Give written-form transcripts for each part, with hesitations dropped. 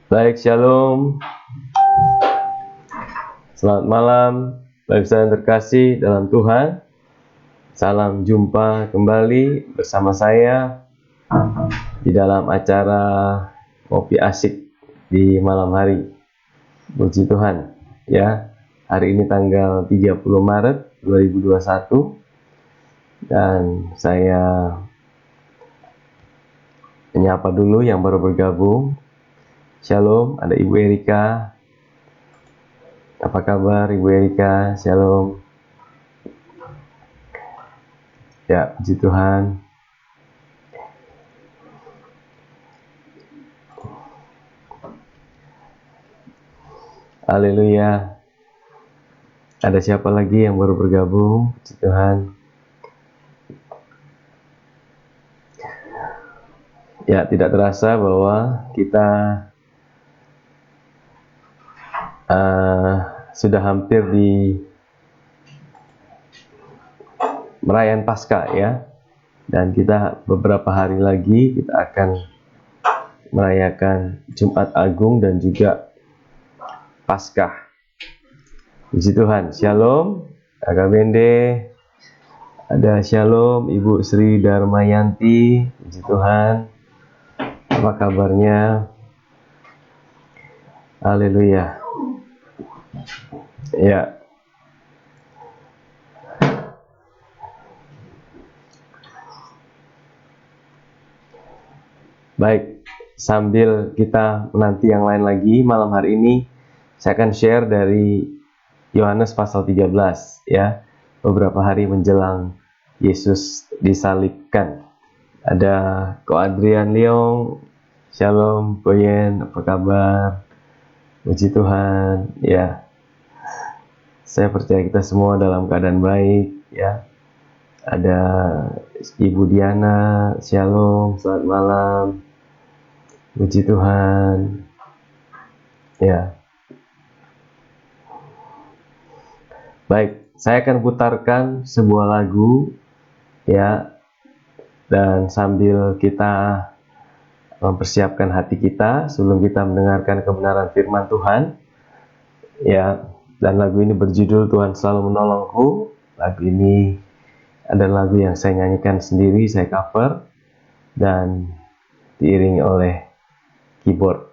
Baik, shalom. Selamat malam, bagi saya yang terkasih dalam Tuhan. Salam jumpa kembali bersama saya di dalam acara Ngopi Asik di malam hari. Puji Tuhan, ya. Hari ini tanggal 30 Maret 2021 dan saya menyapa dulu yang baru bergabung. Shalom, ada Ibu Erika. Apa kabar Ibu Erika? Shalom. Ya, puji Tuhan. Haleluya. Ada siapa lagi yang baru bergabung? Puji Tuhan. Ya, tidak terasa bahwa kita sudah hampir di perayaan Paskah, ya. Dan kita beberapa hari lagi kita akan merayakan Jumat Agung dan juga Paskah. Puji Tuhan. Shalom, Kakak Bende. Ada shalom Ibu Sri Darmayanti. Puji Tuhan. Apa kabarnya? Haleluya. Ya. Baik, sambil kita menanti yang lain lagi, malam hari ini saya akan share dari Yohanes pasal 13, ya. Beberapa hari menjelang Yesus disalibkan. Ada Ko Adrian Leong, shalom Koyen, apa kabar? Puji Tuhan, ya. Saya percaya kita semua dalam keadaan baik, ya. Ada Ibu Diana, shalom, selamat malam. Puji Tuhan, ya. Baik, saya akan putarkan sebuah lagu, ya. Dan sambil kita mempersiapkan hati kita sebelum kita mendengarkan kebenaran firman Tuhan, ya. Dan lagu ini berjudul Tuhan Selalu Menolongku. Lagu ini adalah lagu yang saya nyanyikan sendiri, saya cover dan diiringi oleh keyboard.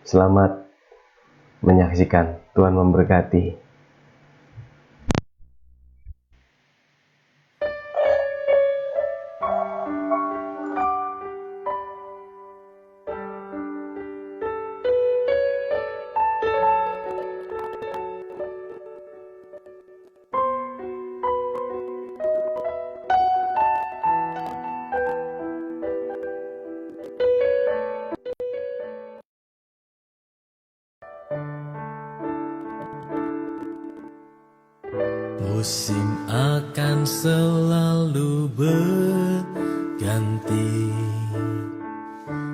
Selamat menyaksikan. Tuhan memberkati. Musim akan selalu berganti,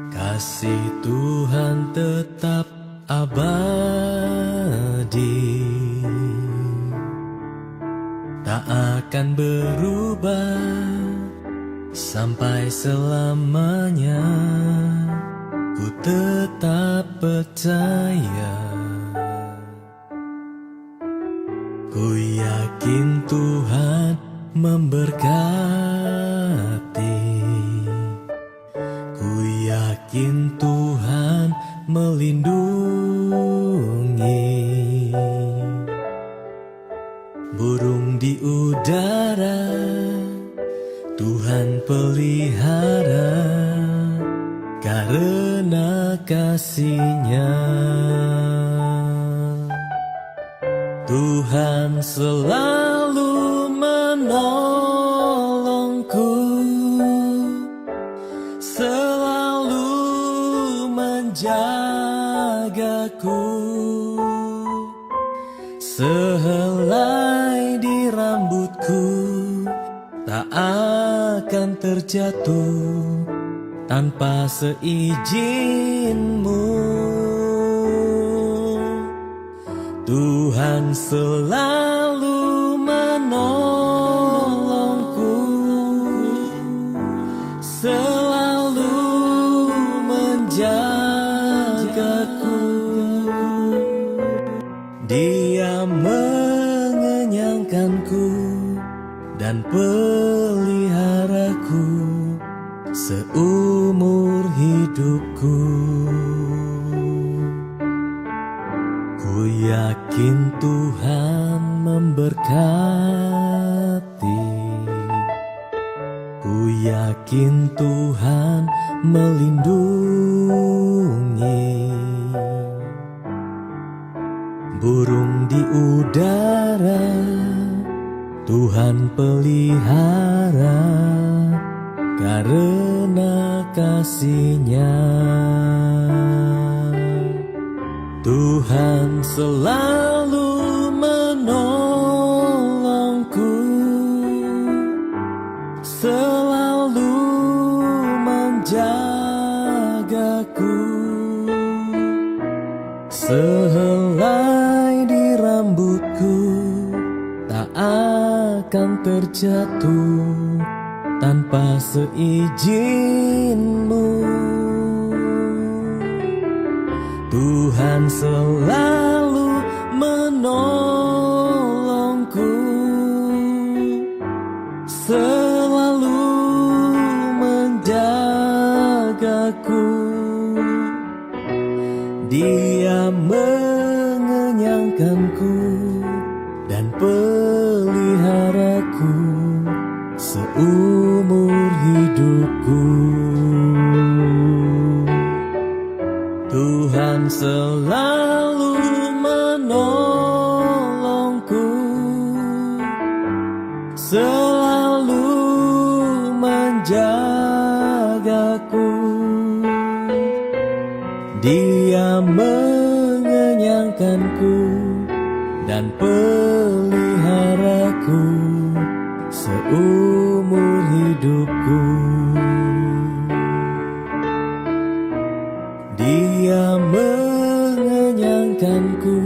kasih Tuhan tetap abadi, tak akan berubah sampai selamanya. Ku tetap percaya, ku yakin Tuhan memberkati, ku yakin Tuhan melindungi. Burung di udara Tuhan pelihara, karena kasih-Nya. Tuhan selalu menolongku, selalu menjagaku. Sehelai di rambutku tak akan terjatuh tanpa seizin-Mu. Tuhan selalu menolongku, selalu menjagaku. Dia mengenyangkanku dan peliharaku seumur hidupku. Ku yakin Tuhan memberkati, ku yakin Tuhan melindungi. Burung di udara Tuhan pelihara karena kasih-Nya. Tuhan selalu menolongku, selalu menjagaku. Sehelai di rambutku tak akan terjatuh tanpa seizin-Mu. Tuhan selalu menolongku, selalu menjagaku. Dia mengenyangkanku dan peliharaku seumur hidupku. Tuhan selalu menolongku, selalu menjagaku. Dia mengenyangkanku dan peliharaku seumur hidupku. Dia mengenyangkanku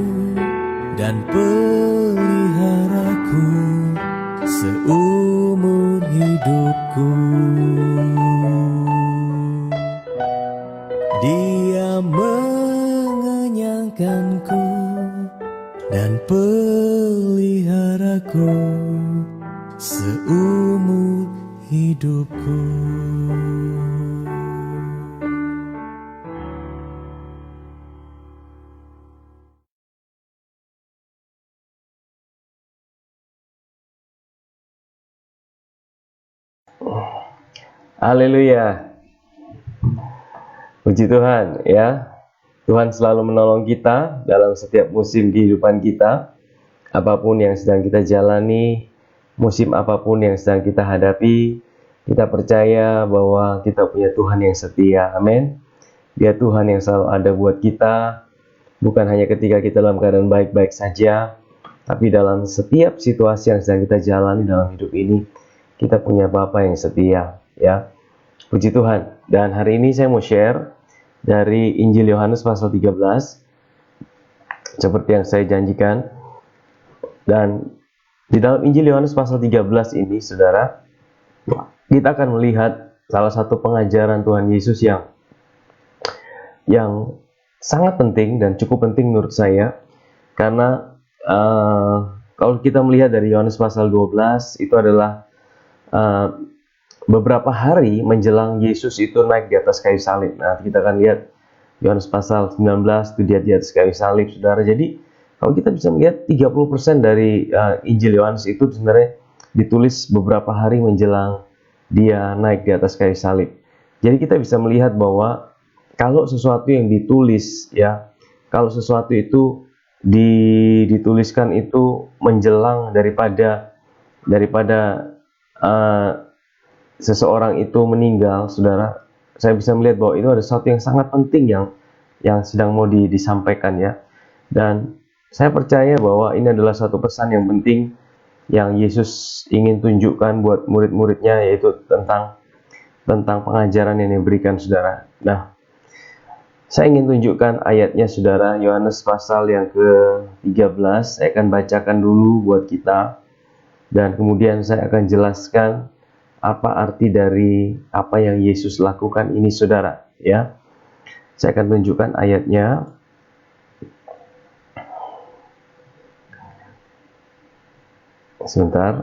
dan peliharaku seumur hidupku. Dia mengenyangkanku dan peliharaku seumur hidupku. Haleluya. Puji Tuhan ya. Tuhan selalu menolong kita dalam setiap musim kehidupan kita. Apapun yang sedang kita jalani, musim apapun yang sedang kita hadapi, kita percaya bahwa kita punya Tuhan yang setia. Amin. Dia Tuhan yang selalu ada buat kita, bukan hanya ketika kita dalam keadaan baik-baik saja, tapi dalam setiap situasi yang sedang kita jalani dalam hidup ini, kita punya Bapa yang setia, ya. Puji Tuhan. Dan hari ini saya mau share dari Injil Yohanes pasal 13, seperti yang saya janjikan. Dan di dalam Injil Yohanes pasal 13 ini, saudara, kita akan melihat salah satu pengajaran Tuhan Yesus yang sangat penting dan cukup penting menurut saya, karena kalau kita melihat dari Yohanes pasal 12, itu adalah beberapa hari menjelang Yesus itu naik di atas kayu salib. Nah, kita akan lihat Yohanes pasal 19 itu dia di atas kayu salib, saudara. Jadi, kalau kita bisa melihat 30% dari Injil Yohanes itu sebenarnya ditulis beberapa hari menjelang dia naik di atas kayu salib. Jadi kita bisa melihat bahwa kalau sesuatu yang ditulis, ya, kalau sesuatu itu dituliskan itu menjelang daripada seseorang itu meninggal, saudara, saya bisa melihat bahwa itu ada sesuatu yang sangat penting yang sedang mau disampaikan, ya. Dan saya percaya bahwa ini adalah satu pesan yang penting yang Yesus ingin tunjukkan buat murid-muridnya, yaitu tentang pengajaran yang diberikan, saudara. Nah, saya ingin tunjukkan ayatnya, saudara, Yohanes pasal yang ke-13. Saya akan bacakan dulu buat kita, dan kemudian saya akan jelaskan apa arti dari apa yang Yesus lakukan ini, saudara, ya. Saya akan tunjukkan ayatnya. Sebentar.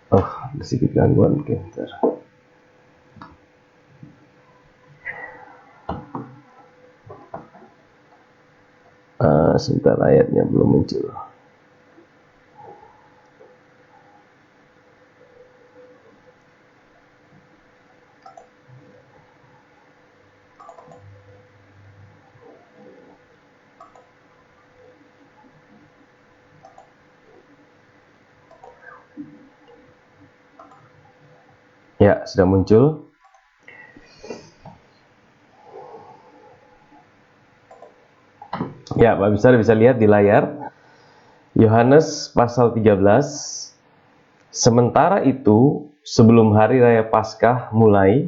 Oh, ada sedikit gangguan. Oke, bentar. Sebentar, ayatnya belum muncul. Ya, sudah muncul. Ya, Pak bisa lihat di layar. Yohanes pasal 13. Sementara itu, sebelum hari raya Paskah mulai,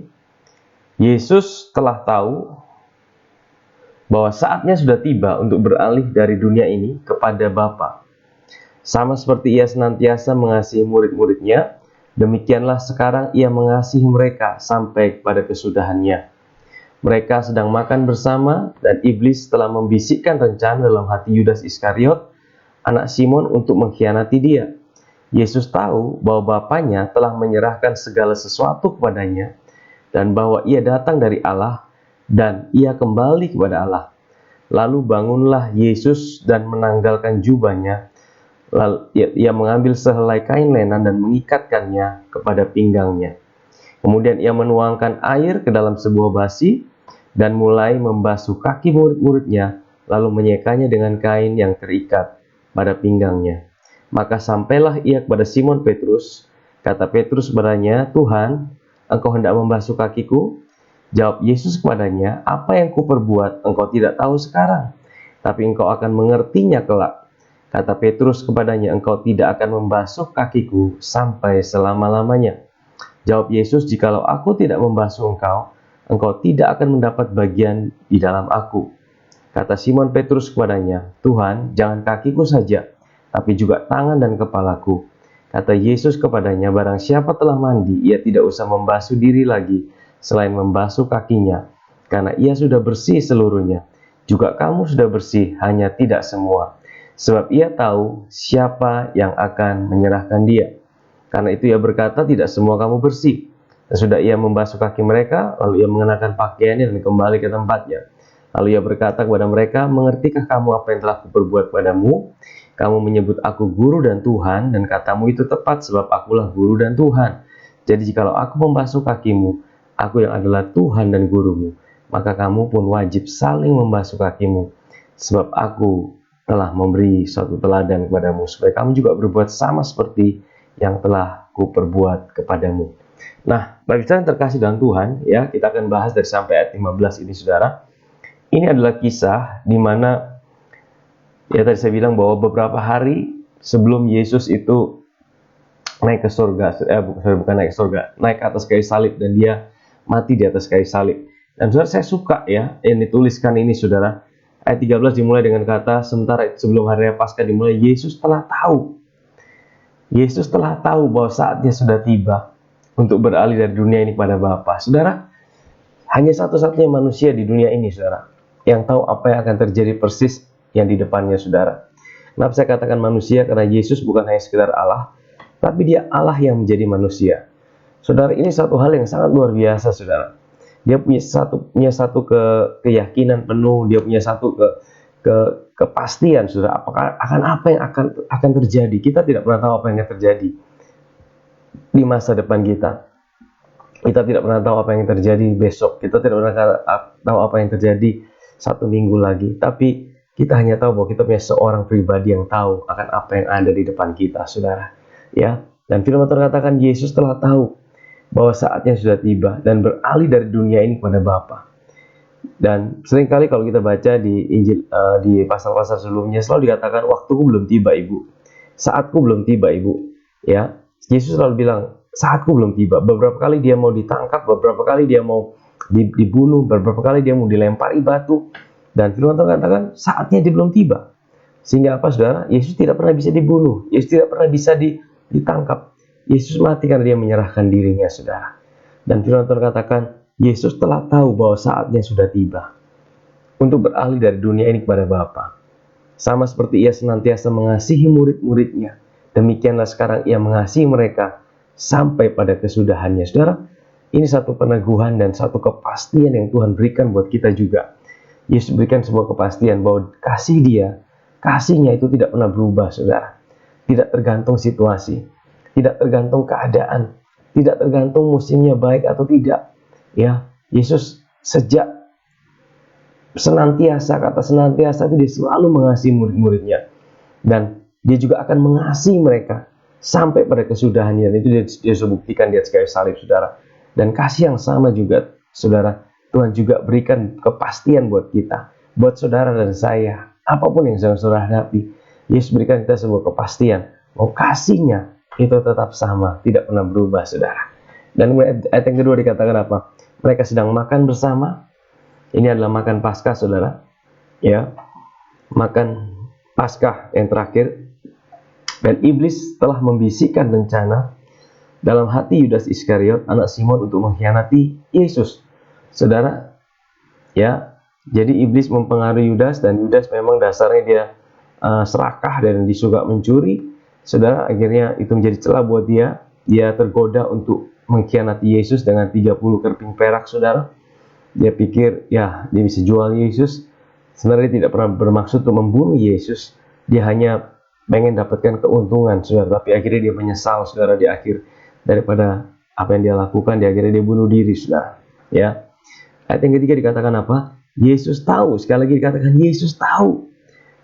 Yesus telah tahu bahwa saatnya sudah tiba untuk beralih dari dunia ini kepada Bapa. Sama seperti ia senantiasa mengasihi murid-muridnya, demikianlah sekarang ia mengasihi mereka sampai kepada kesudahannya. Mereka sedang makan bersama dan iblis telah membisikkan rencana dalam hati Yudas Iskariot, anak Simon, untuk mengkhianati dia. Yesus tahu bahwa Bapanya telah menyerahkan segala sesuatu kepadanya dan bahwa ia datang dari Allah dan ia kembali kepada Allah. Lalu bangunlah Yesus dan menanggalkan jubahnya. Lalu ia mengambil sehelai kain lenan dan mengikatkannya kepada pinggangnya. Kemudian ia menuangkan air ke dalam sebuah basi dan mulai membasuh kaki murid-muridnya, lalu menyekanya dengan kain yang terikat pada pinggangnya. Maka sampailah ia kepada Simon Petrus. Kata Petrus kepadanya, "Tuhan, engkau hendak membasuh kakiku?" Jawab Yesus kepadanya, "Apa yang kuperbuat engkau tidak tahu sekarang, tapi engkau akan mengertinya kelak." Kata Petrus kepadanya, "Engkau tidak akan membasuh kakiku sampai selama-lamanya." Jawab Yesus, "Jikalau aku tidak membasuh engkau, engkau tidak akan mendapat bagian di dalam aku." Kata Simon Petrus kepadanya, "Tuhan, jangan kakiku saja, tapi juga tangan dan kepalaku." Kata Yesus kepadanya, "Barang siapa telah mandi, ia tidak usah membasuh diri lagi, selain membasuh kakinya, karena ia sudah bersih seluruhnya. Juga kamu sudah bersih, hanya tidak semua. Sebab ia tahu siapa yang akan menyerahkan dia. Karena itu ia berkata, tidak semua kamu bersih." Dan sudah ia membasuh kaki mereka, lalu ia mengenakan pakaiannya dan kembali ke tempatnya. Lalu ia berkata kepada mereka, "Mengertikah kamu apa yang telah kuperbuat padamu? Kamu menyebut aku guru dan Tuhan, dan katamu itu tepat, sebab akulah guru dan Tuhan. Jadi jikalau aku membasuh kakimu, aku yang adalah Tuhan dan gurumu, maka kamu pun wajib saling membasuh kakimu. Sebab aku telah memberi suatu teladan kepadamu, supaya kamu juga berbuat sama seperti yang telah kuperbuat kepadamu." Nah, bagi kita yang terkasih dalam Tuhan, ya, kita akan bahas dari sampai ayat 15 ini, saudara. Ini adalah kisah di mana, ya, tadi saya bilang bahwa beberapa hari sebelum Yesus itu naik ke surga, bukan naik ke surga, naik ke atas kayu salib, dan dia mati di atas kayu salib. Dan saudara, saya suka ya yang dituliskan ini, saudara. Ayat 13 dimulai dengan kata, sementara sebelum hari raya Paskah dimulai, Yesus telah tahu bahwa saatnya sudah tiba untuk beralih dari dunia ini kepada Bapa. Saudara, hanya satu-satunya manusia di dunia ini, saudara, yang tahu apa yang akan terjadi persis yang di depannya, saudara. Kenapa saya katakan manusia? Karena Yesus bukan hanya sekedar Allah, tapi dia Allah yang menjadi manusia. Saudara, ini satu hal yang sangat luar biasa, saudara. Dia punya satu keyakinan penuh, dia punya satu kepastian, saudara, apa yang akan terjadi. Kita tidak pernah tahu apa yang akan terjadi di masa depan kita. Kita tidak pernah tahu apa yang terjadi besok. Kita tidak pernah tahu apa yang terjadi 1 minggu lagi. Tapi kita hanya tahu bahwa kita punya seorang pribadi yang tahu akan apa yang ada di depan kita, saudara. Ya, dan firman Tuhan katakan Yesus telah tahu bahwa saatnya sudah tiba dan beralih dari dunia ini kepada Bapa. Dan seringkali kalau kita baca di Injil, di pasal-pasal sebelumnya, selalu dikatakan, "Waktuku belum tiba, Ibu. Saatku belum tiba, Ibu." Ya, Yesus selalu bilang, "Saatku belum tiba." Beberapa kali dia mau ditangkap, beberapa kali dia mau dibunuh, beberapa kali dia mau dilempari batu. Dan firman Tuhan katakan, saatnya dia belum tiba. Sehingga apa, saudara? Yesus tidak pernah bisa dibunuh. Yesus tidak pernah bisa ditangkap. Yesus mati karena dia menyerahkan dirinya, saudara. Dan firman Tuhan katakan, Yesus telah tahu bahwa saatnya sudah tiba untuk beralih dari dunia ini kepada Bapa. Sama seperti ia senantiasa mengasihi murid-muridnya, demikianlah sekarang ia mengasihi mereka sampai pada kesudahannya. Saudara, ini satu peneguhan dan satu kepastian yang Tuhan berikan buat kita juga. Yesus berikan sebuah kepastian bahwa kasihnya itu tidak pernah berubah, saudara. Tidak tergantung situasi, tidak tergantung keadaan, tidak tergantung musimnya baik atau tidak. Ya, Yesus sejak kata senantiasa itu dia selalu mengasihi murid-muridnya. Dan dia juga akan mengasihi mereka sampai pada kesudahannya. Itu dia buktikan di atas kayu salib, saudara. Dan kasih yang sama juga, saudara, Tuhan juga berikan kepastian buat kita, buat saudara dan saya, apapun yang saudara hadapi. Yesus berikan kita sebuah kepastian bahwa kasihnya itu tetap sama, tidak pernah berubah, saudara. Dan ayat yang kedua dikatakan apa? Mereka sedang makan bersama. Ini adalah makan Paskah, saudara. Ya, makan Paskah yang terakhir. Dan iblis telah membisikkan rencana dalam hati Yudas Iskariot, anak Simon, untuk mengkhianati Yesus. Saudara, ya, jadi iblis mempengaruhi Yudas, dan Yudas memang dasarnya dia serakah dan dia suka mencuri. Saudara, akhirnya itu menjadi celah buat dia. Dia tergoda untuk mengkhianati Yesus dengan 30 keping perak, saudara. Dia pikir, ya, dia bisa jual Yesus. Sebenarnya dia tidak pernah bermaksud untuk membunuh Yesus. Dia hanya pengen dapatkan keuntungan, saudara. Tapi akhirnya dia menyesal, saudara, di akhir daripada apa yang dia lakukan. Di akhirnya dia bunuh diri, saudara. Ya. Ayat yang ketiga dikatakan apa? Yesus tahu, sekali lagi dikatakan Yesus tahu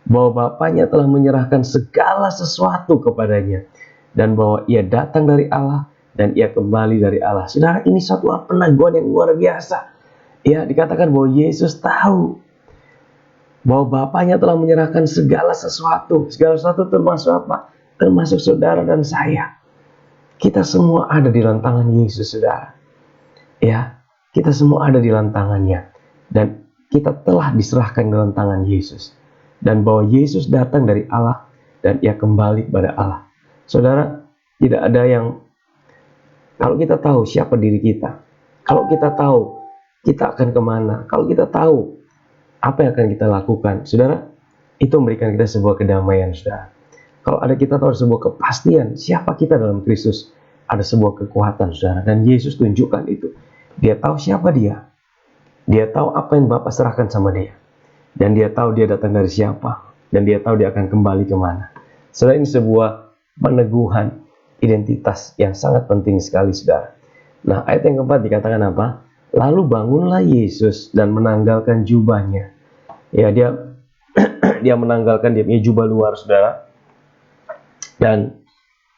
bahwa Bapaknya telah menyerahkan segala sesuatu kepadanya, dan bahwa ia datang dari Allah dan ia kembali dari Allah. Saudara, ini satu peneguhan yang luar biasa. Ya, dikatakan bahwa Yesus tahu bahwa Bapaknya telah menyerahkan segala sesuatu. Segala sesuatu termasuk apa? Termasuk saudara dan saya. Kita semua ada di tangan Yesus, saudara. Ya, kita semua ada di tangannya, dan kita telah diserahkan dalam tangan Yesus, dan bahwa Yesus datang dari Allah dan ia kembali kepada Allah. Saudara, tidak ada yang, kalau kita tahu siapa diri kita, kalau kita tahu kita akan kemana, kalau kita tahu apa yang akan kita lakukan, saudara, itu memberikan kita sebuah kedamaian, saudara. Kalau ada kita tahu sebuah kepastian siapa kita dalam Kristus, ada sebuah kekuatan, saudara, dan Yesus tunjukkan itu. Dia tahu siapa dia. Dia tahu apa yang Bapa serahkan sama dia. Dan dia tahu dia datang dari siapa. Dan dia tahu dia akan kembali kemana. Saudara, ini sebuah peneguhan identitas yang sangat penting sekali, saudara. Nah, ayat yang keempat dikatakan apa? Lalu bangunlah Yesus dan menanggalkan jubahnya. Ya, dia menanggalkan, dia punya jubah luar, saudara. Dan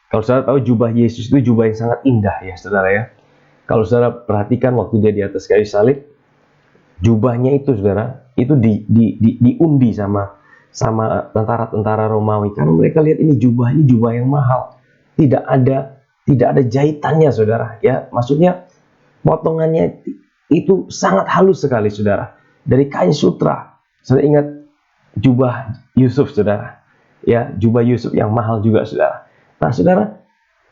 kalau saudara tahu, jubah Yesus itu jubah yang sangat indah, ya, saudara, ya. Kalau saudara perhatikan waktu dia di atas kayu salib, jubahnya itu, saudara, itu diundi sama tentara-tentara Romawi, karena mereka lihat ini jubah yang mahal, tidak ada jahitannya, saudara. Ya, maksudnya potongannya itu sangat halus sekali, saudara, dari kain sutra. Saudara ingat jubah Yusuf, saudara, ya, jubah Yusuf yang mahal juga, saudara. Nah, saudara,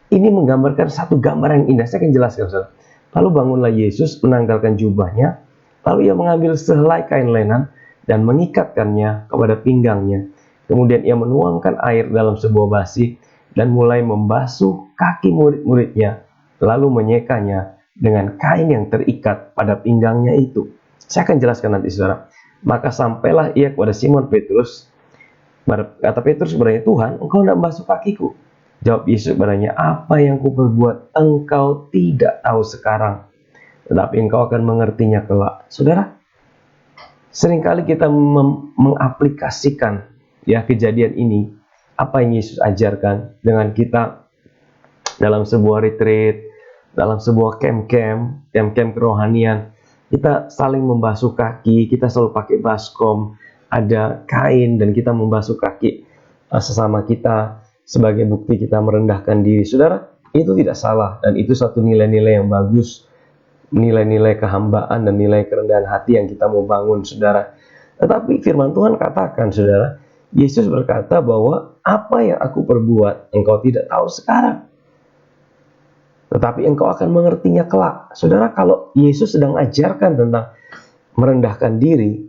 ini menggambarkan satu gambar yang indah. Saya akan jelaskan, saudara. Lalu bangunlah Yesus, menanggalkan jubahnya, lalu ia mengambil sehelai kain lenan dan mengikatkannya kepada pinggangnya. Kemudian ia menuangkan air dalam sebuah basi dan mulai membasuh kaki murid-muridnya, lalu menyekanya dengan kain yang terikat pada pinggangnya itu. Saya akan jelaskan nanti, saudara. Maka sampailah ia kepada Simon Petrus. Kata Petrus kepadanya, Tuhan, engkau tidak membasuh kakiku. Jawab Yesus kepadanya, apa yang kuperbuat engkau tidak tahu sekarang, tetapi engkau akan mengertinya kelak. Saudara, seringkali kita mengaplikasikan, ya, kejadian ini, apa yang Yesus ajarkan, dengan kita dalam sebuah retreat, dalam sebuah camp kerohanian. Kita saling membasuh kaki, kita selalu pakai baskom, ada kain, dan kita membasuh kaki sesama kita sebagai bukti kita merendahkan diri. Saudara, itu tidak salah, dan itu satu nilai-nilai yang bagus, nilai-nilai kehambaan dan nilai kerendahan hati yang kita mau bangun, saudara. Tetapi firman Tuhan katakan, saudara, Yesus berkata bahwa apa yang aku perbuat engkau tidak tahu sekarang. tetapi engkau akan mengertinya kelak. Saudara, kalau Yesus sedang ajarkan tentang merendahkan diri,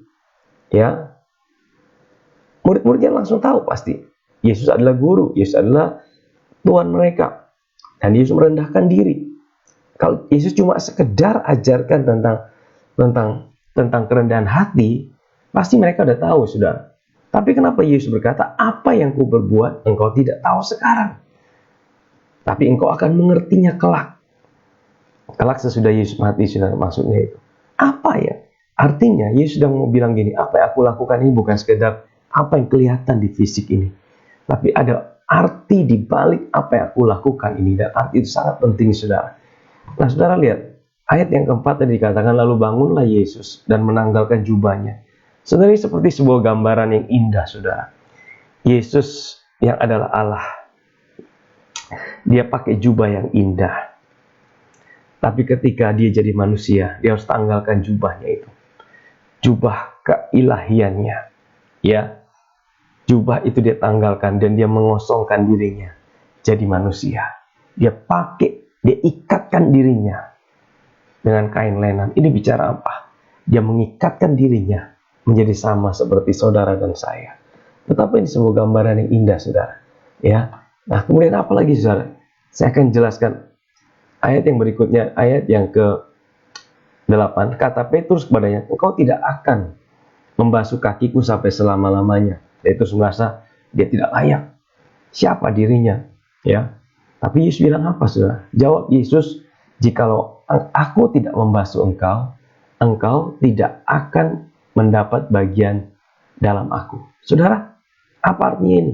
ya, murid-muridnya langsung tahu pasti. Yesus adalah guru, Yesus adalah Tuhan mereka. Dan Yesus merendahkan diri. Kalau Yesus cuma sekedar ajarkan tentang kerendahan hati, pasti mereka udah tahu, saudara. Tapi kenapa Yesus berkata, apa yang ku berbuat engkau tidak tahu sekarang, tapi engkau akan mengertinya kelak. Kelak sesudah Yesus mati, saudara, maksudnya itu. Apa ya? Artinya Yesus sedang mau bilang gini, apa yang aku lakukan ini bukan sekedar apa yang kelihatan di fisik ini, tapi ada arti di balik apa yang aku lakukan ini, dan arti itu sangat penting, saudara. Nah, saudara lihat, ayat yang keempat tadi dikatakan, lalu bangunlah Yesus dan menanggalkan jubahnya. Sebenarnya seperti sebuah gambaran yang indah, saudara. Yesus yang adalah Allah, dia pakai jubah yang indah. Tapi ketika dia jadi manusia, dia harus tanggalkan jubahnya itu. Jubah keilahiannya. Ya, jubah itu dia tanggalkan dan dia mengosongkan dirinya jadi manusia. Dia ikatkan dirinya dengan kain lenan. Ini bicara apa? Dia mengikatkan dirinya menjadi sama seperti saudara dan saya. Tetapi ini sebuah gambaran yang indah, saudara. Ya. Nah, kemudian apa lagi, saudara? Saya akan jelaskan ayat yang berikutnya, ayat yang ke-8. Kata Petrus kepadanya, engkau tidak akan membasuh kakiku sampai selama-lamanya. Petrus merasa dia tidak layak. Siapa dirinya? Ya. Tapi Yesus bilang apa, saudara? Jawab Yesus, jikalau aku tidak membasuh engkau, engkau tidak akan mendapat bagian dalam aku. Saudara, apa artinya ini?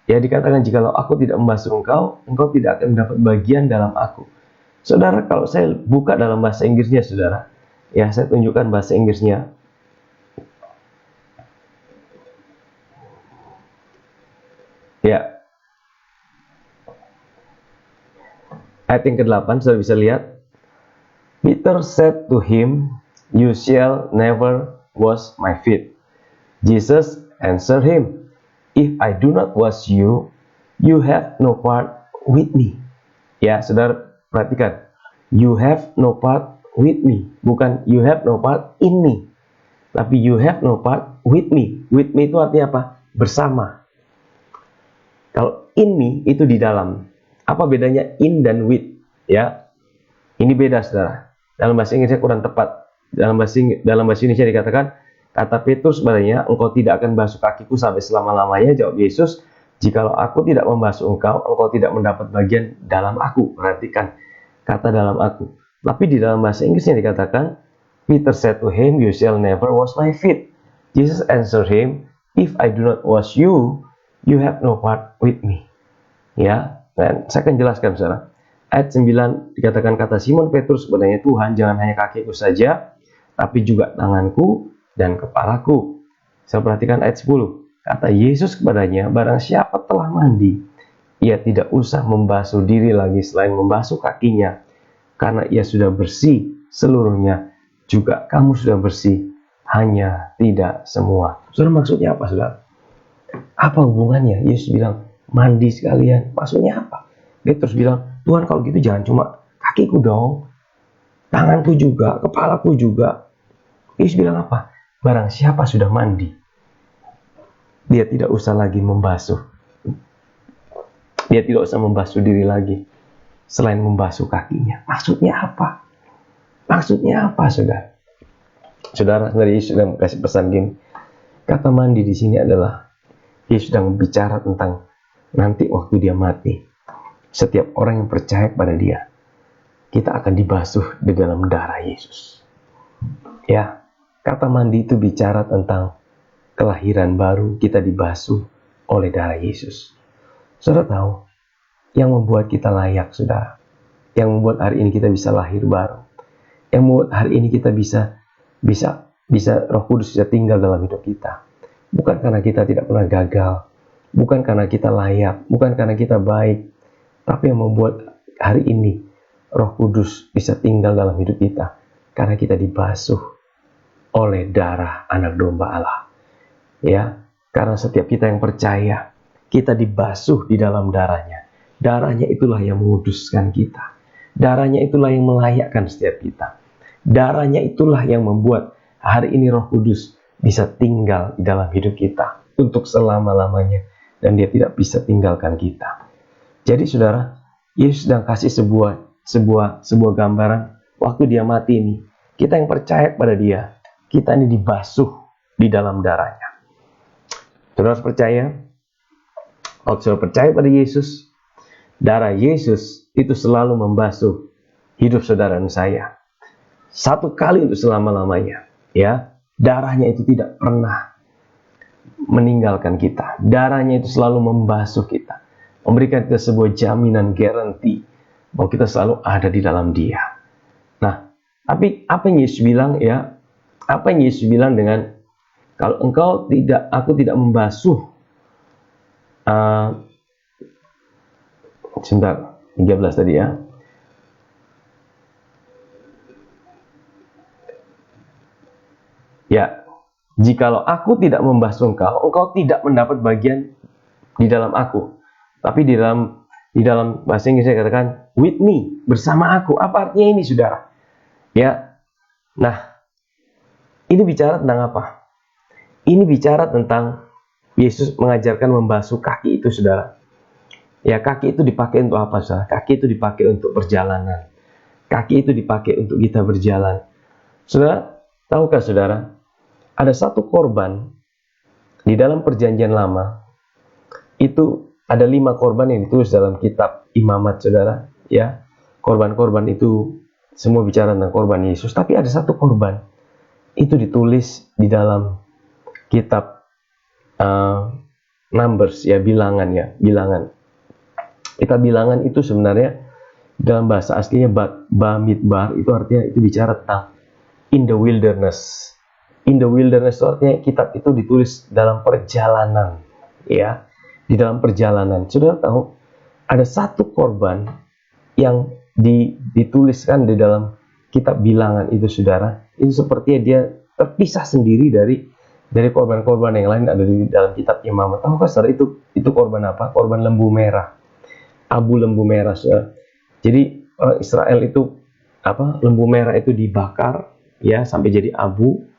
Ya, dikatakan jikalau aku tidak membasuh engkau, engkau tidak akan mendapat bagian dalam aku. Saudara, kalau saya buka dalam bahasa Inggrisnya, saudara, ya, saya tunjukkan bahasa Inggrisnya. Ya, ayat yang ke-8, saudara bisa lihat. Peter said to him, you shall never wash my feet. Jesus answered him, if I do not wash you, you have no part with me. Ya, saudara, perhatikan. You have no part with me. Bukan you have no part in me. Tapi you have no part with me. With me itu artinya apa? Bersama. Kalau in me itu di dalam. Apa bedanya in dan with? Ya, ini beda, saudara. Dalam bahasa Inggrisnya kurang tepat. Dalam bahasa Indonesia dikatakan, kata Petrus padanya, engkau tidak akan basuh kakiku sampai selama-lamanya. Jawab Yesus, jikalau aku tidak membasuh engkau, engkau tidak mendapat bagian dalam aku. Perhatikan kata dalam aku. Tapi di dalam bahasa Inggrisnya dikatakan, Peter said to him, you shall never wash my feet. Jesus answered him, if I do not wash you, you have no part with me. Ya, dan saya akan jelaskan, saudara. Ayat 9 dikatakan, kata Simon Petrus kepadanya, Tuhan, jangan hanya kakiku saja, tapi juga tanganku dan kepalaku. Saya perhatikan ayat 10. Kata Yesus kepadanya, barang siapa telah mandi, ia tidak usah membasuh diri lagi selain membasuh kakinya, karena ia sudah bersih seluruhnya. Juga kamu sudah bersih, hanya tidak semua. Saudara, maksudnya apa, saudara? Apa hubungannya? Yesus bilang, mandi sekalian. Maksudnya apa? Dia terus bilang, Tuhan, kalau gitu jangan cuma kakiku dong, tanganku juga, kepalaku juga. Yesus bilang apa? Barang siapa sudah mandi, dia tidak usah lagi membasuh. Dia tidak usah membasuh diri lagi selain membasuh kakinya. Maksudnya apa? Maksudnya apa, saudara? Saudara, dari Yesus sedang kasih pesan gini. Kata mandi di sini adalah Yesus sedang bicara tentang nanti waktu dia mati. Setiap orang yang percaya kepada dia, kita akan dibasuh di dalam darah Yesus. Ya, kata mandi itu bicara tentang kelahiran baru, kita dibasuh oleh darah Yesus. Saudara tahu, yang membuat kita layak, saudara, yang membuat hari ini kita bisa lahir baru, yang membuat hari ini kita bisa Roh Kudus bisa tinggal dalam hidup kita, bukan karena kita tidak pernah gagal, bukan karena kita layak, bukan karena kita baik, tapi yang membuat hari ini Roh Kudus bisa tinggal dalam hidup kita karena kita dibasuh oleh darah Anak Domba Allah. Ya, karena setiap kita yang percaya, kita dibasuh di dalam darahnya. Darahnya itulah yang menguduskan kita. Darahnya itulah yang melayakkan setiap kita. Darahnya itulah yang membuat hari ini Roh Kudus bisa tinggal di dalam hidup kita untuk selama-lamanya, dan dia tidak bisa tinggalkan kita. Jadi saudara, Yesus sedang kasih sebuah gambaran waktu dia mati ini. Kita yang percaya pada dia, kita ini dibasuh di dalam darahnya. Saudara harus percaya, waktu saudara percaya pada Yesus, darah Yesus itu selalu membasuh hidup saudara dan saya. Satu kali untuk selama-lamanya, ya. Darahnya itu tidak pernah meninggalkan kita. Darahnya itu selalu membasuh kita, memberikan kita sebuah jaminan garansi bahwa kita selalu ada di dalam Dia. Nah, tapi apa yang Yesus bilang, ya? Apa yang Yesus bilang dengan kalau aku tidak membasuh, sebentar, 13 tadi ya. Ya, jikalau aku tidak membasuh engkau tidak mendapat bagian di dalam aku. Tapi di dalam bahasa Inggris saya katakan with me, bersama aku. Apa artinya ini, saudara? Ya. Nah, ini bicara tentang apa? Ini bicara tentang Yesus mengajarkan membasuh kaki itu, saudara. Ya, kaki itu dipakai untuk apa, saudara? Kaki itu dipakai untuk perjalanan. Kaki itu dipakai untuk kita berjalan. Saudara, tahukah saudara? Ada satu korban di dalam perjanjian lama, itu ada 5 korban yang ditulis dalam kitab Imamat, saudara. Ya, korban-korban itu semua bicara tentang korban Yesus. Tapi ada satu korban, itu ditulis di dalam kitab Numbers, ya, bilangan, ya, bilangan. Kitab bilangan itu sebenarnya dalam bahasa aslinya Bamidbar, itu artinya itu bicara tentang in the wilderness. In the wilderness itu artinya kitab itu ditulis dalam perjalanan, ya, di dalam perjalanan. Saudara tahu ada satu korban yang dituliskan di dalam kitab bilangan itu, saudara. Itu sepertinya dia terpisah sendiri dari korban-korban yang lain ada di dalam kitab Imamat. Tahukah saudara itu korban apa? Korban lembu merah, abu lembu merah, saudara. Jadi orang Israel itu lembu merah itu dibakar, ya, sampai jadi abu.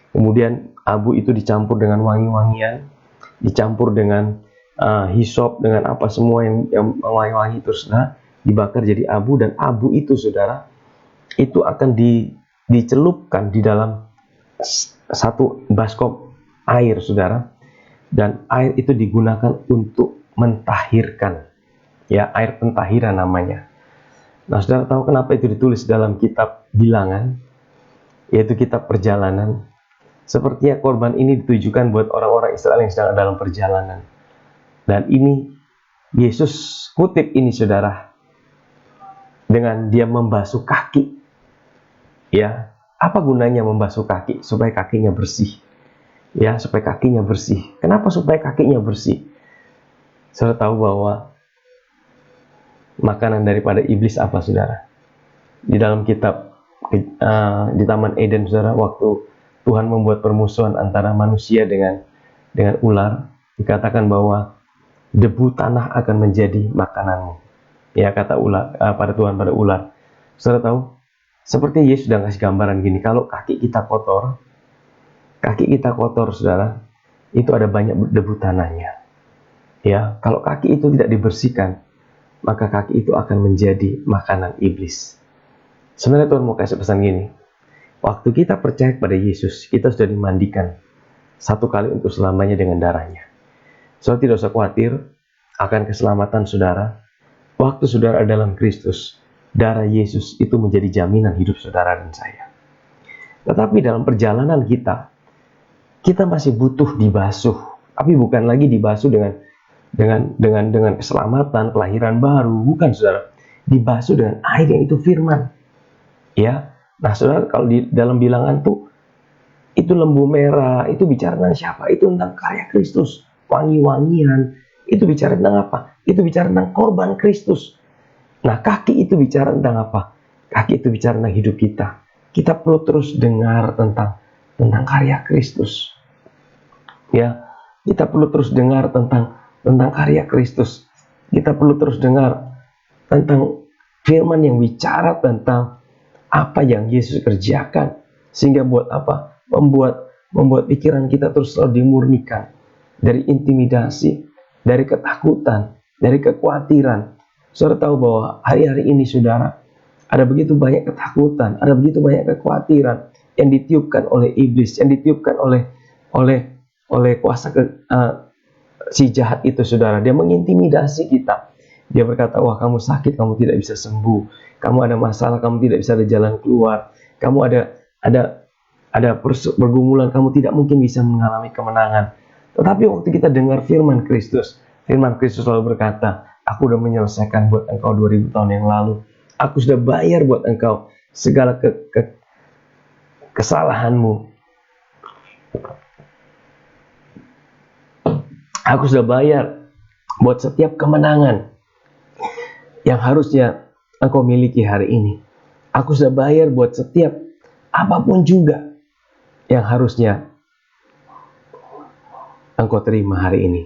Kemudian abu itu dicampur dengan wangi-wangian, dicampur dengan hisop, dengan apa semua yang wangi-wangi, terus dibakar jadi abu. Dan abu itu, saudara, itu akan dicelupkan di dalam satu baskom air, saudara. Dan air itu digunakan untuk mentahirkan, ya, air pentahiran namanya. Nah, saudara tahu kenapa itu ditulis dalam kitab bilangan, yaitu kitab perjalanan? Sepertinya korban ini ditujukan buat orang-orang Israel yang sedang dalam perjalanan. Dan ini Yesus kutip ini, saudara, dengan dia membasuh kaki. Ya, apa gunanya membasuh kaki? Supaya kakinya bersih. Ya, supaya kakinya bersih. Kenapa supaya kakinya bersih? Saudara tahu bahwa makanan daripada iblis apa, saudara? Di dalam kitab di Taman Eden, saudara, waktu Tuhan membuat permusuhan antara manusia dengan ular, dikatakan bahwa debu tanah akan menjadi makananmu. Ya, kata ular pada Tuhan pada ular. Saudara tahu, seperti Yesus sudah kasih gambaran gini, kalau kaki kita kotor, saudara, itu ada banyak debu tanahnya. Ya, kalau kaki itu tidak dibersihkan, maka kaki itu akan menjadi makanan iblis. Sebenarnya Tuhan mau kasih pesan gini. Waktu kita percaya kepada Yesus, kita sudah dimandikan satu kali untuk selamanya dengan darahnya. Saudara tidak usah khawatir akan keselamatan saudara. Waktu saudara ada dalam Kristus, darah Yesus itu menjadi jaminan hidup saudara dan saya. Tetapi dalam perjalanan kita masih butuh dibasuh. Tapi bukan lagi dibasuh dengan keselamatan, kelahiran baru, bukan, saudara. Dibasuh dengan air yang itu firman. Ya. Nah, saudara, kalau di dalam bilangan itu lembu merah, itu bicara tentang siapa? Itu tentang karya Kristus, wangi-wangian. Itu bicara tentang apa? Itu bicara tentang korban Kristus. Nah, kaki itu bicara tentang apa? Kaki itu bicara tentang hidup kita. Kita perlu terus dengar tentang karya Kristus. Ya, kita perlu terus dengar tentang karya Kristus. Kita perlu terus dengar tentang Firman yang bicara tentang apa yang Yesus kerjakan. Sehingga buat apa? Membuat pikiran kita terus selalu dimurnikan dari intimidasi, dari ketakutan, dari kekhawatiran. Saudara tahu bahwa hari-hari ini saudara, ada begitu banyak ketakutan, ada begitu banyak kekhawatiran yang ditiupkan oleh iblis, yang ditiupkan oleh kuasa si jahat itu saudara. Dia mengintimidasi kita. Dia berkata, wah kamu sakit, kamu tidak bisa sembuh. Kamu ada masalah, kamu tidak bisa ada jalan keluar. Kamu ada pergumulan, kamu tidak mungkin bisa mengalami kemenangan. Tetapi waktu kita dengar firman Kristus selalu berkata, aku sudah menyelesaikan buat engkau 2000 tahun yang lalu. Aku sudah bayar buat engkau segala kesalahanmu. Aku sudah bayar buat setiap kemenangan yang harusnya engkau miliki hari ini. Aku sudah bayar buat setiap apapun juga yang harusnya engkau terima hari ini.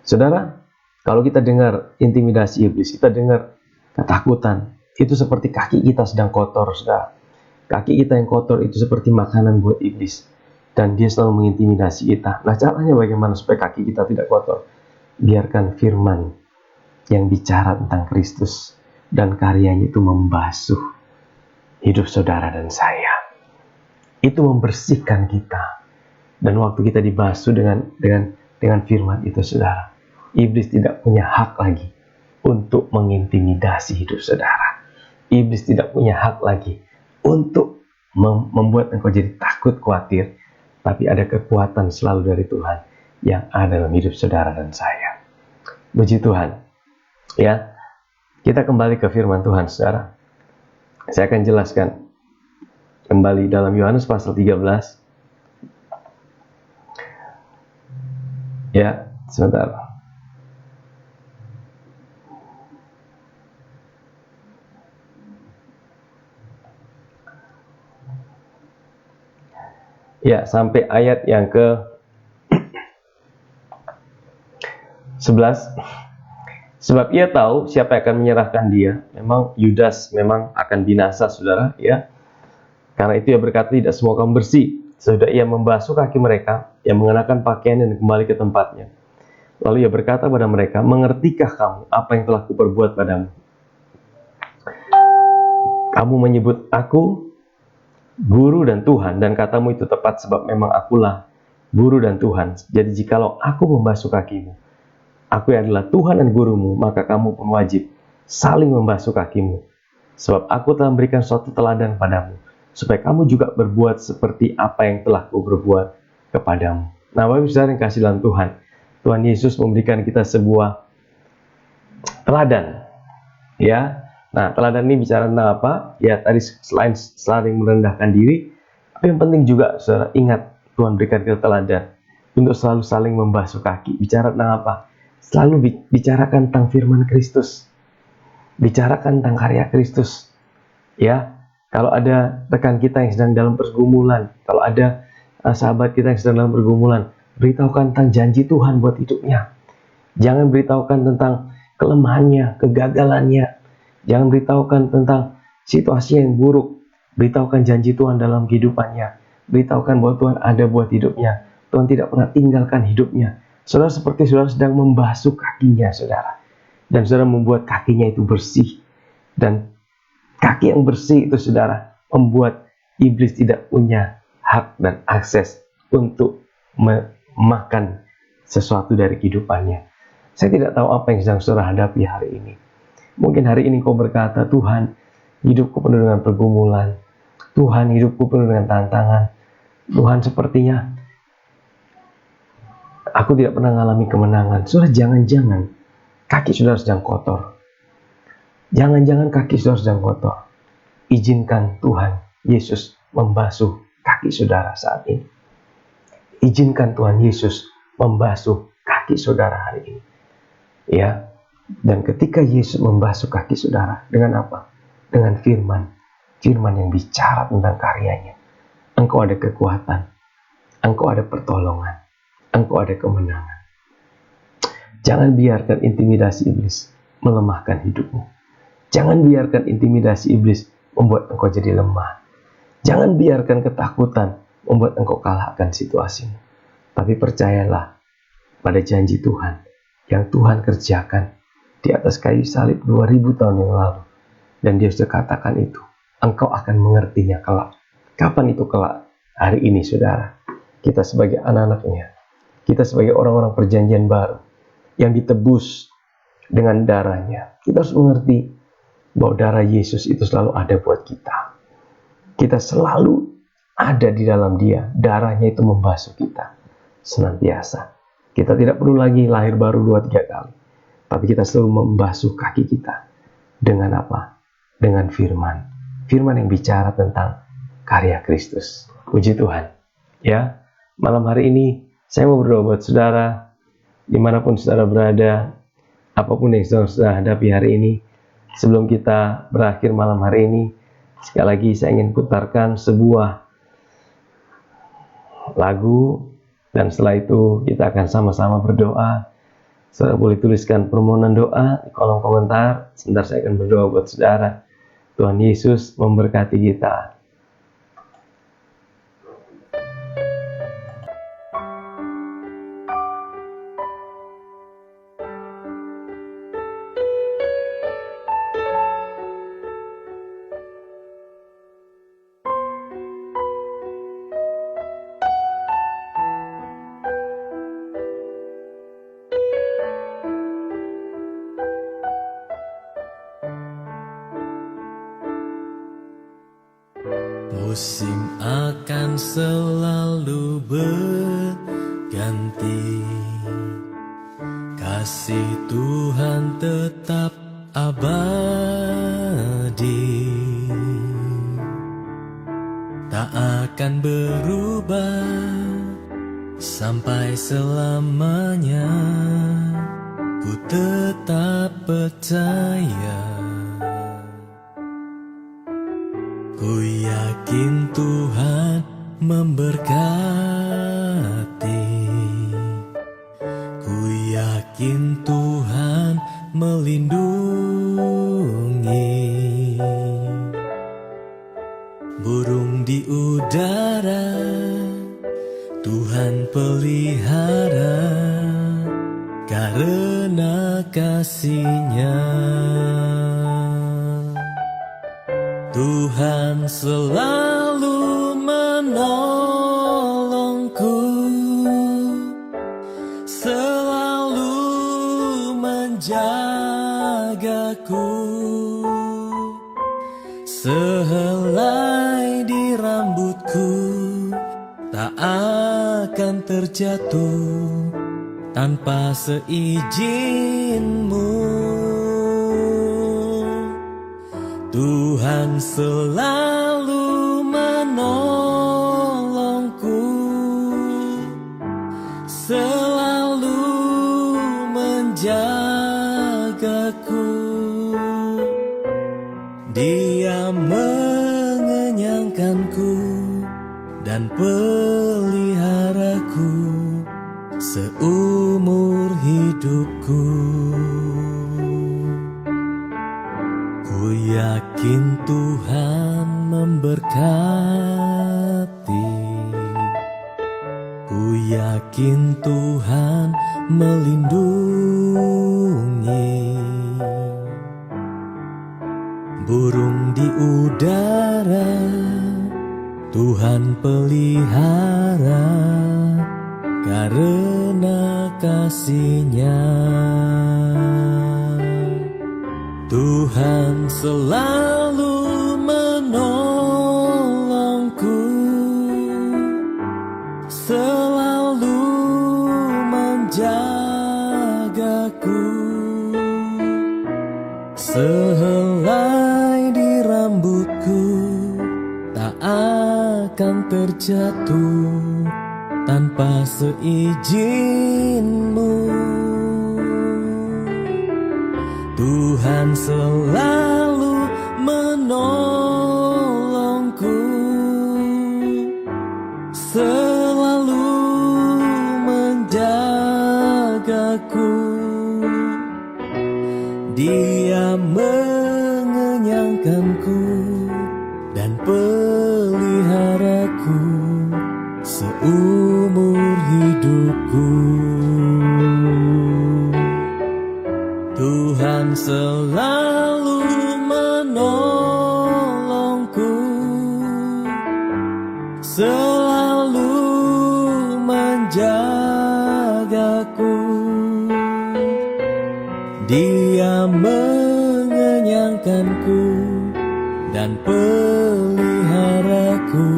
Saudara, kalau kita dengar intimidasi iblis, kita dengar ketakutan, itu seperti kaki kita sedang kotor, saudara. Kaki kita yang kotor itu seperti makanan buat iblis. Dan dia selalu mengintimidasi kita. Nah, caranya bagaimana supaya kaki kita tidak kotor? Biarkan firman yang bicara tentang Kristus dan karyanya itu membasuh hidup saudara dan saya. Itu membersihkan kita. Dan waktu kita dibasuh dengan firman itu, saudara, iblis tidak punya hak lagi untuk mengintimidasi hidup saudara. Iblis tidak punya hak lagi untuk membuat engkau jadi takut, khawatir. Tapi ada kekuatan selalu dari Tuhan yang ada dalam hidup saudara dan saya. Puji Tuhan. Ya, kita kembali ke firman Tuhan, saudara. Saya akan jelaskan kembali dalam Yohanes pasal 13. Ya, sebentar. Ya, sampai ayat yang ke 11. Sebab ia tahu siapa yang akan menyerahkan dia. Memang Yudas memang akan binasa, saudara, ya. Karena itu ia berkata, tidak semua kamu bersih. Sudah ia membasuh kaki mereka yang mengenakan pakaian dan kembali ke tempatnya. Lalu ia berkata pada mereka, mengertikah kamu apa yang telah kuperbuat padamu? Kamu menyebut aku Guru dan Tuhan, dan katamu itu tepat, sebab memang akulah Guru dan Tuhan. Jadi jikalau aku membasuh kakimu, aku adalah Tuhan dan Gurumu, maka kamu pun wajib saling membasuh kakimu. Sebab aku telah memberikan suatu teladan padamu, supaya kamu juga berbuat seperti apa yang telah kuperbuat kepadamu. Nah, Bapak Ibu Saudara yang kasih dalam Tuhan, Tuhan Yesus memberikan kita sebuah teladan. Ya, nah teladan ini bicara tentang apa? Ya, tadi selain saling merendahkan diri, tapi yang penting juga, saudara, ingat Tuhan berikan kita teladan untuk selalu saling membasuh kaki. Bicara tentang apa? Selalu bicarakan tentang firman Kristus. Bicarakan tentang karya Kristus. Ya, kalau ada rekan kita yang sedang dalam pergumulan, kalau ada sahabat kita yang sedang dalam pergumulan, beritahukan tentang janji Tuhan buat hidupnya. Jangan beritahukan tentang kelemahannya, kegagalannya. Jangan beritahukan tentang situasi yang buruk. Beritahukan janji Tuhan dalam kehidupannya. Beritahukan bahwa Tuhan ada buat hidupnya. Tuhan tidak pernah tinggalkan hidupnya. Saudara, seperti saudara sedang membasuh kakinya, saudara. Dan saudara membuat kakinya itu bersih. Dan kaki yang bersih itu, saudara, membuat iblis tidak punya hak dan akses untuk memakan sesuatu dari kehidupannya. Saya tidak tahu apa yang sedang saudara hadapi hari ini. Mungkin hari ini kau berkata, Tuhan, hidupku penuh dengan pergumulan. Tuhan, hidupku penuh dengan tantangan. Tuhan, sepertinya aku tidak pernah mengalami kemenangan. Saudara, jangan-jangan kaki saudara sedang kotor. Jangan-jangan kaki saudara sedang kotor. Izinkan Tuhan Yesus membasuh kaki saudara saat ini. Izinkan Tuhan Yesus membasuh kaki saudara hari ini. Ya, dan ketika Yesus membasuh kaki saudara, dengan apa? Dengan firman yang bicara tentang karyanya. Engkau ada kekuatan, engkau ada pertolongan, engkau ada kemenangan. Jangan biarkan intimidasi iblis melemahkan hidupmu. Jangan biarkan intimidasi iblis membuat engkau jadi lemah. Jangan biarkan ketakutan membuat engkau kalahkan situasimu. Tapi percayalah pada janji Tuhan yang Tuhan kerjakan di atas kayu salib 2000 tahun yang lalu. Dan dia sudah katakan itu. Engkau akan mengertinya kelak. Kapan itu kelak? Hari ini, saudara. Kita sebagai anak-anaknya, kita sebagai orang-orang perjanjian baru yang ditebus dengan darahnya, kita harus mengerti bahwa darah Yesus itu selalu ada buat kita. Kita selalu ada di dalam dia. Darahnya itu membasuh kita senantiasa. Kita tidak perlu lagi lahir baru 2-3 kali, tapi kita selalu membasuh kaki kita dengan apa? Dengan firman. Firman yang bicara tentang karya Kristus. Puji Tuhan. Ya, malam hari ini saya mau berdoa buat saudara, dimanapun saudara berada, apapun yang saudara hadapi hari ini. Sebelum kita berakhir malam hari ini, sekali lagi saya ingin putarkan sebuah lagu, dan setelah itu kita akan sama-sama berdoa. Saudara boleh tuliskan permohonan doa di kolom komentar. Sebentar saya akan berdoa buat saudara. Tuhan Yesus memberkati kita. Musim akan selalu berganti, kasih Tuhan tetap abadi, tak akan berubah sampai selamanya. Ku tetap percaya, ku yakin Tuhan memberkati, ku yakin Tuhan melindungi. Burung di udara Tuhan pelihara, karena kasih-Nya. Tuhan selalu menolongku, selalu menjagaku. Sehelai di rambutku tak akan terjatuh tanpa seizin-Mu. Tuhan selalu menolongku, selalu menjagaku. Dia mengenyangkanku dan peliharaku seumur hidupku. Ku yakin Tuhan memberkati, ku yakin Tuhan melindungi. Burung di udara Tuhan pelihara, karena kasih-Nya. Tuhan selalu menolongku, selalu menjagaku. Sehelai di rambutku tak akan terjatuh tanpa seizin-Mu. Tuhan selalu menolongku, selalu menjagaku. Dia mengenyangkanku menyelamatkanku dan peliharaku seumur hidupku. Tuhan selalu menolongku, selalu menjagaku. Dia mengenyangkanku dan peliharaku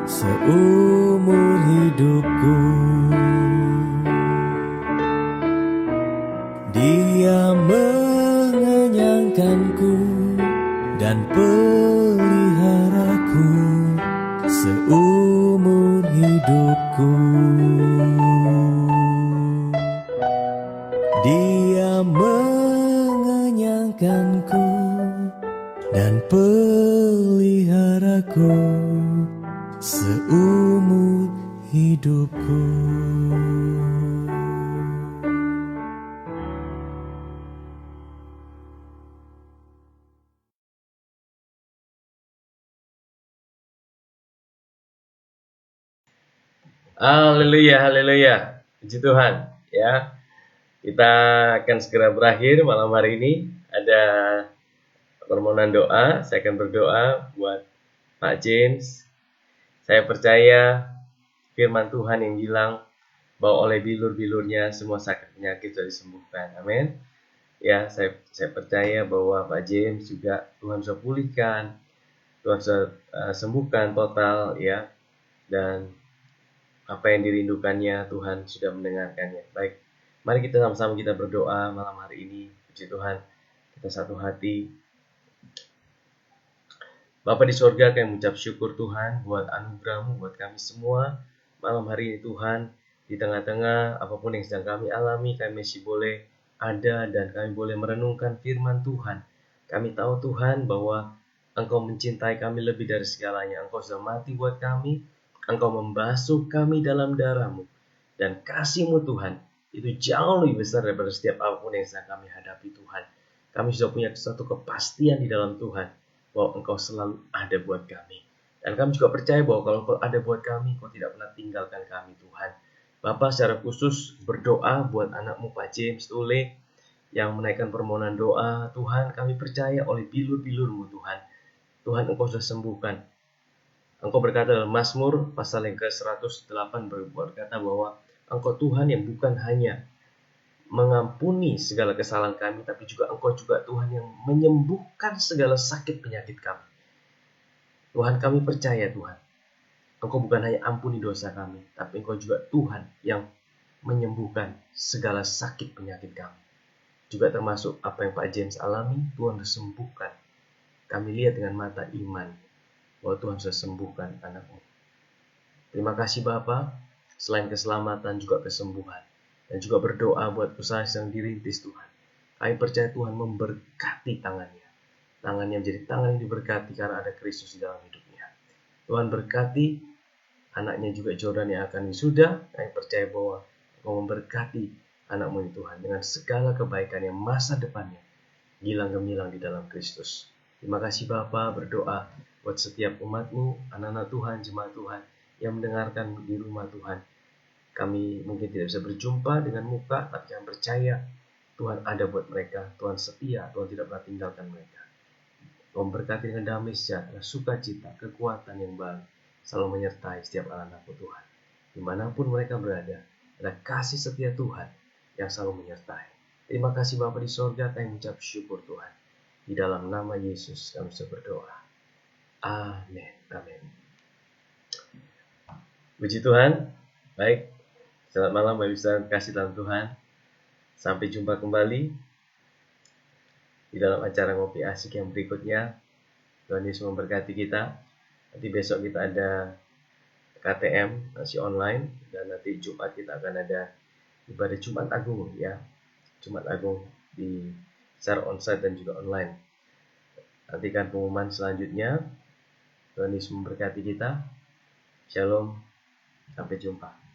seumur hidupku. Dia mengenyangkanku dan peliharaku seumur hidupku. Dia mengenyangkanku dan peliharaku seumur hidupku. Haleluya, haleluya. Puji Tuhan, ya. Kita akan segera berakhir malam hari ini. Ada permohonan doa. Saya akan berdoa buat Pak James. Saya percaya firman Tuhan yang bilang bahwa oleh bilur-bilurnya semua sakit penyakit sudah disembuhkan. Amin. Ya, saya percaya bahwa Pak James juga Tuhan sudah pulihkan, Tuhan sudah sembuhkan total, ya. Dan apa yang dirindukannya Tuhan sudah mendengarkannya. Baik, mari kita sama-sama kita berdoa malam hari ini. Puji Tuhan, kita satu hati. Bapa di sorga, kami mengucap syukur Tuhan buat anugerah-Mu buat kami semua. Malam hari ini Tuhan, di tengah-tengah apapun yang sedang kami alami, kami masih boleh ada dan kami boleh merenungkan firman Tuhan. Kami tahu Tuhan bahwa Engkau mencintai kami lebih dari segalanya. Engkau sudah mati buat kami. Engkau membasuh kami dalam darah-Mu. Dan kasih-Mu Tuhan, itu jauh lebih besar daripada setiap apapun yang sedang kami hadapi Tuhan. Kami sudah punya suatu kepastian di dalam Tuhan, bahwa Engkau selalu ada buat kami. Dan kami juga percaya bahwa kalau Engkau ada buat kami, Engkau tidak pernah tinggalkan kami Tuhan. Bapa secara khusus berdoa buat anak-Mu Pak James Tule, yang menaikkan permohonan doa. Tuhan, kami percaya oleh bilur-bilur-Mu Tuhan. Tuhan, Engkau sudah sembuhkan. Engkau berkata dalam Mazmur pasal yang ke-108 berkata bahwa Engkau Tuhan yang bukan hanya mengampuni segala kesalahan kami, tapi juga Engkau juga Tuhan yang menyembuhkan segala sakit penyakit kami. Tuhan, kami percaya Tuhan, Engkau bukan hanya ampuni dosa kami, tapi Engkau juga Tuhan yang menyembuhkan segala sakit penyakit kami. Juga termasuk apa yang Pak James alami, Tuhan sembuhkan. Kami lihat dengan mata iman bahwa Tuhan sudah sembuhkan anak-Mu. Terima kasih Bapa, selain keselamatan juga kesembuhan. Dan juga berdoa buat usaha yang dirintis Tuhan. Kami percaya Tuhan memberkati tangannya. Tangannya menjadi tangan yang diberkati karena ada Kristus di dalam hidupnya. Tuhan berkati anaknya juga Jordan yang akan wisuda. Kami percaya bahwa Engkau memberkati anak-Mu ini Tuhan dengan segala kebaikan yang masa depannya gilang gemilang di dalam Kristus. Terima kasih Bapa, berdoa buat setiap umat-Mu, anak-anak Tuhan, jemaat Tuhan yang mendengarkan di rumah Tuhan. Kami mungkin tidak bisa berjumpa dengan muka, tapi kami percaya Tuhan ada buat mereka. Tuhan setia, Tuhan tidak pernah tinggalkan mereka. Tuhan berkati dengan damai sejahtera, sukacita, kekuatan yang baru selalu menyertai setiap anak-anak-Mu Tuhan. Dimanapun mereka berada, ada kasih setia Tuhan yang selalu menyertai. Terima kasih Bapa di sorga, kami mengucap syukur Tuhan. Di dalam nama Yesus kami sudah berdoa. Amin. Amin. Puji Tuhan. Baik. Selamat malam Bapak Ibu kasih dalam Tuhan. Sampai jumpa kembali di dalam acara ngopi asik yang berikutnya. Tuhan Yesus memberkati kita. Nanti besok kita ada KTM masih online, dan nanti Jumat kita akan ada ibadah Jumat Agung ya. Jumat Agung di secara onsite dan juga online. Nantikan pengumuman selanjutnya. Tuhan Yesus memberkati kita. Shalom. Sampai jumpa.